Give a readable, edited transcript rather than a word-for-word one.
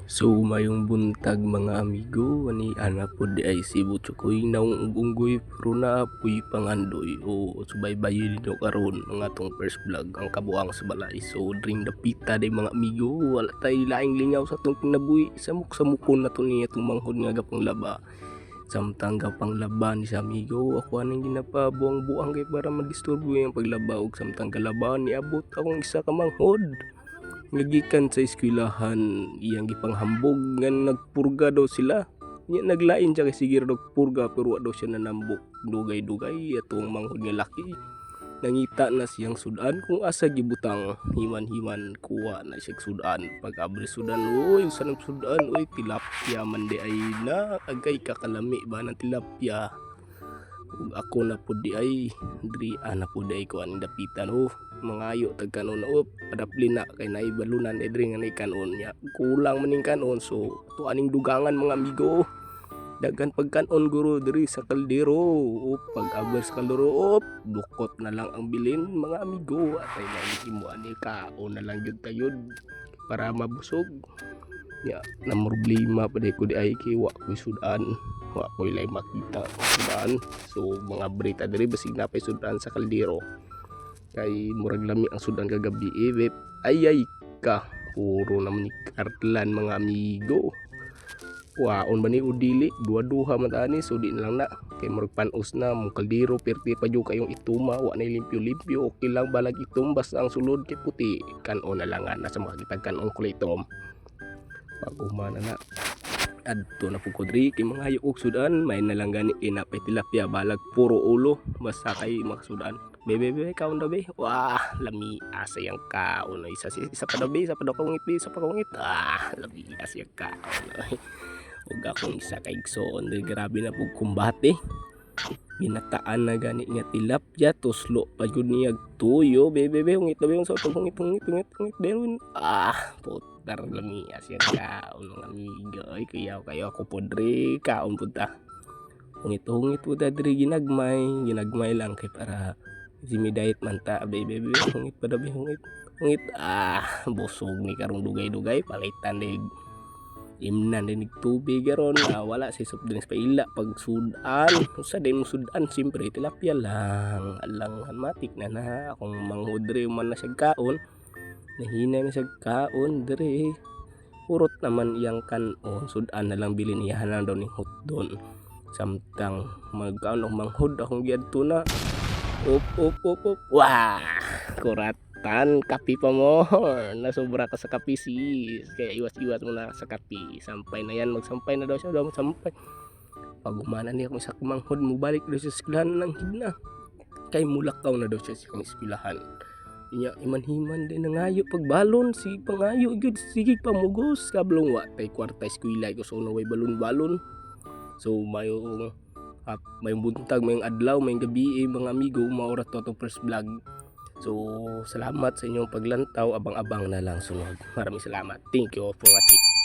So mayong buntag mga amigo, ani anak po di ay si Butchokoy naong unggoy pero naapoy pangandoy o subaybayin nyo karon mga tong first vlog ang kabuang sa balay. So dream dapita day mga amigo, wala tay laing lingaw sa tong kinabuhi, samuk-samukon na to niya itong manghod nga gapang laba. Samtang gapang laba ni sa amigo, ako anong ginapabuang-buang kay para madisturbo yung paglaba og samtang kalaba ni abot akong isa ka manghod. Nagikan sa eskwelahan iyang gipanghambog nga nagpurga daw sila. Nya naglain siya kay sige daw purga pero wa daw siya nanambok dugay-dugay atong manghod nga laki. Nangita na siyang sudan kung asa gibutang himan-himan kuha na siya sudan. Pag abri sudan, oy sanang sudan, oy tilapia man di ay na agay kakalami ba ng tilapia. Ug ako na pud di ay diri ana pud ay ko ani dapitan mangayo tag kanon padapli na kay naibalunan diri nga nay kanon nya kulang maning kanon so to aning dugangan mga amigo daghan pagkanon guro diri sa kaldero pag aber sa kaldero dukot na lang ang bilin mga amigo atay na imo ani kaon na lang gyud tayod para mabusog nya na problema pa ko di ay kay wa ko sudan wa ko lay makita sudan so mga brita diri basig napay sudan sa kaldero kay murag lami ang sudan kagabi ay ka puro naman ni kartlan mga amigo waon ba ni udili duha-duha man tani so di na lang na kay murag panos na mong kaldero perti pa jud kayong ituma wa na limpyo-limpyo okay lang balag itom basta ang sulod kay puti kanon na lang na sa mga kitag kanon kulay itom pagumana na adto na pud kodri kay mga hayok og sudan may nalang gani inapay tilapia balag puro ulo basta kay makasudan bebe kaon daw be wah lami asayang kaon isa pa daw be isa pa daw kangit isa pa kangit lami asayang kaon ug akong isa kay igsoon grabe na pud kumbate ginataan na gani nga tilapia tuslo pa jud niya tuyo bebe ngit daw yung sa ngit beron putar lami asya kaon mga amigo ay kayo ako podre kaon punta hungit pud diri ginagmay lang kay para simidayet man ta bebe hungit pa daw hungit busog ni karong dugay-dugay palitan ni imnan din tubig garon wala si soft drinks pa ila pag sudan usa din sudan simpre tilapia lang alang matik na akong manghudre man na siya kaon nahina na siya kaon dere urot naman iyang kanon sudan na lang bilin iyahan daw ni hotdon samtang magkaon og manghud akong giadto na wah kuratan kapi pa mo nasobra ka sa kapi sis kaya iwas mo na sa kapi sampay na yan magsampay na daw siya sampay pagumana niya kung sa kumanghod mo balik daw sa eskwelahan ng hidna kay mulakaw na daw siya sa eskwelahan niya iman-himan din nangayo pagbalon si pangayo gyud sige pamugos kablong wa tay kwarta eskwela ko so way balon so mayong buntag mayong adlaw mayong gabi mga amigo maoras to first vlog. So, salamat sa inyong paglantaw. Abang-abang na lang sunod. Maraming salamat. Thank you for watching.